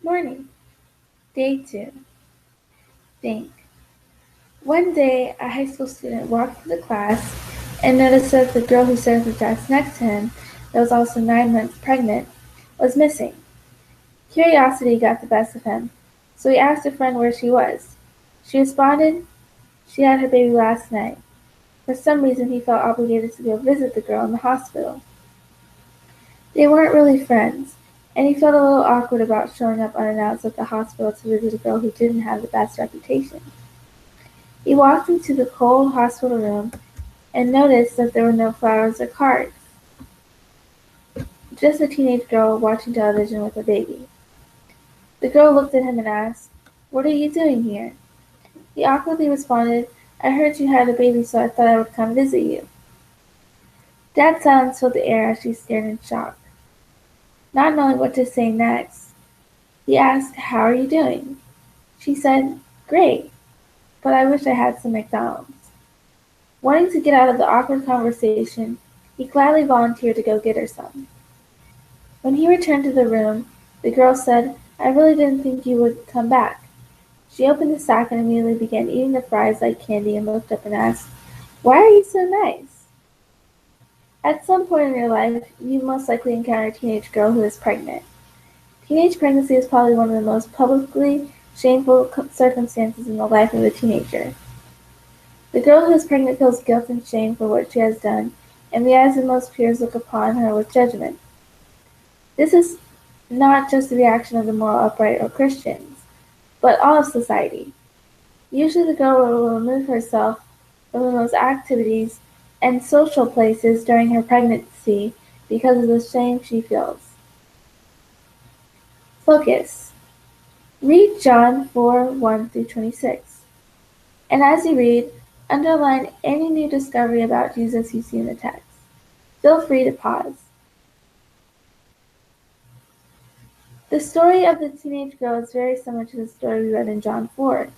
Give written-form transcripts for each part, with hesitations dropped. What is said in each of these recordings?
Morning. Day 2. Think. One day, a high school student walked into class and noticed that the girl who sat at the desk next to him, that was also 9 months pregnant, was missing. Curiosity got the best of him, so he asked a friend where she was. She responded she had her baby last night. For some reason, he felt obligated to go visit the girl in the hospital. They weren't really friends, and he felt a little awkward about showing up unannounced at the hospital to visit a girl who didn't have the best reputation. He walked into the cold hospital room and noticed that there were no flowers or cards, just a teenage girl watching television with a baby. The girl looked at him and asked, "What are you doing here?" He awkwardly responded, "I heard you had a baby, so I thought I would come visit you." Dead silence filled the air as she stared in shock. Not knowing what to say next, he asked, "How are you doing?" She said, "Great, but I wish I had some McDonald's." Wanting to get out of the awkward conversation, he gladly volunteered to go get her some. When he returned to the room, the girl said, "I really didn't think you would come back." She opened the sack and immediately began eating the fries like candy and looked up and asked, "Why are you so nice?" At some point in your life, you most likely encounter a teenage girl who is pregnant. Teenage pregnancy is probably one of the most publicly shameful circumstances in the life of a teenager. The girl who is pregnant feels guilt and shame for what she has done, and the eyes of most peers look upon her with judgment. This is not just the reaction of the moral upright or Christians, but all of society. Usually the girl will remove herself from the most activities and social places during her pregnancy because of the shame she feels. Focus. Read John 4:1-26. And as you read, underline any new discovery about Jesus you see in the text. Feel free to pause. The story of the teenage girl is very similar to the story we read in John 4.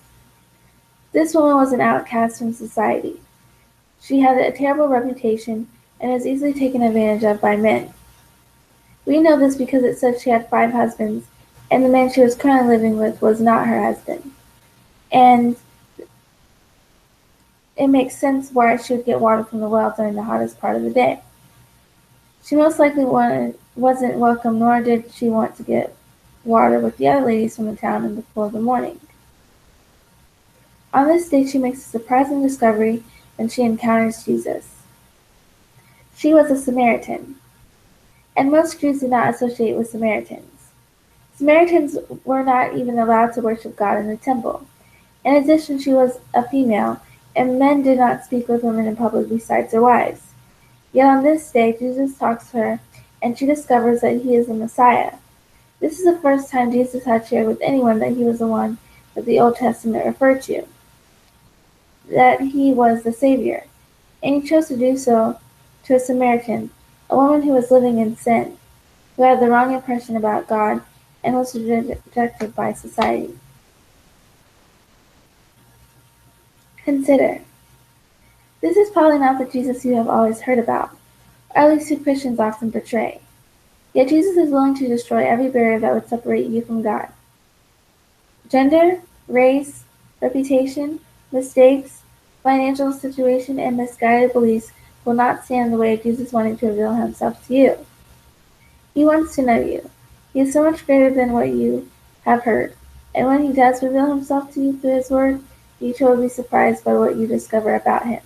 This woman was an outcast from society. She had a terrible reputation and was easily taken advantage of by men. We know this because it says she had 5 husbands, and the man she was currently living with was not her husband. And it makes sense why she would get water from the well during the hottest part of the day. She most likely wasn't welcome, nor did she want to get water with the other ladies from the town in the cool of the morning. On this day she makes a surprising discovery when she encounters Jesus. She was a Samaritan, and most Jews did not associate with Samaritans. Samaritans were not even allowed to worship God in the temple. In addition, she was a female, and men did not speak with women in public besides their wives. Yet on this day, Jesus talks to her, and she discovers that he is the Messiah. This is the first time Jesus had shared with anyone that he was the one that the Old Testament referred to, that he was the Savior. And he chose to do so to a Samaritan, a woman who was living in sin, who had the wrong impression about God and was rejected by society. Consider. This is probably not the Jesus you have always heard about, or at least who Christians often portray. Yet Jesus is willing to destroy every barrier that would separate you from God. Gender, race, reputation, mistakes, financial situation, and misguided beliefs will not stand in the way of Jesus wanting to reveal himself to you. He wants to know you. He is so much greater than what you have heard, and when he does reveal himself to you through his word, you too will be surprised by what you discover about him.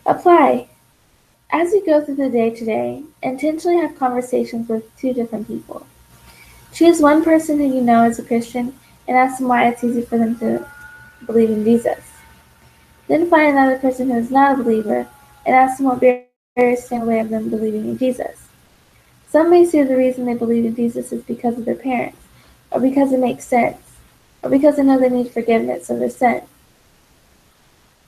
Apply. As you go through the day today, intentionally have conversations with 2 different people. Choose one person who you know is a Christian and ask them why it's easy for them to believe in Jesus. Then find another person who is not a believer and ask them what barriers stand in the way of them believing in Jesus. Some may say the reason they believe in Jesus is because of their parents, or because it makes sense, or because they know they need forgiveness of their sin.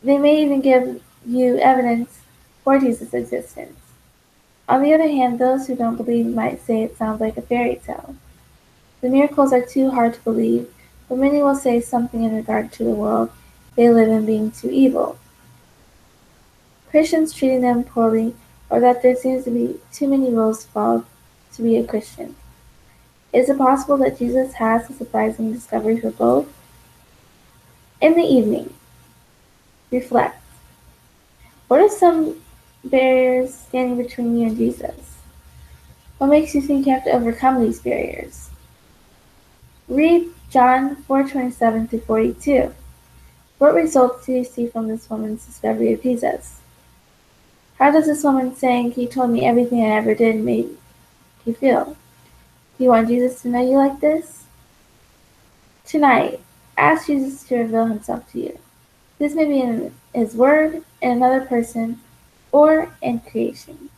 They may even give you evidence for Jesus' existence. On the other hand, those who don't believe might say it sounds like a fairy tale. The miracles are too hard to believe, but many will say something in regard to the world they live in being too evil, Christians treating them poorly, or that there seems to be too many rules to follow to be a Christian. Is it possible that Jesus has a surprising discovery for both? In the evening, reflect. What are some barriers standing between you and Jesus? What makes you think you have to overcome these barriers? Read John 4:27-42. What results do you see from this woman's discovery of Jesus? How does this woman saying, "He told me everything I ever did," make you feel? Do you want Jesus to know you like this? Tonight, ask Jesus to reveal himself to you. This may be in his word, in another person, or in creation.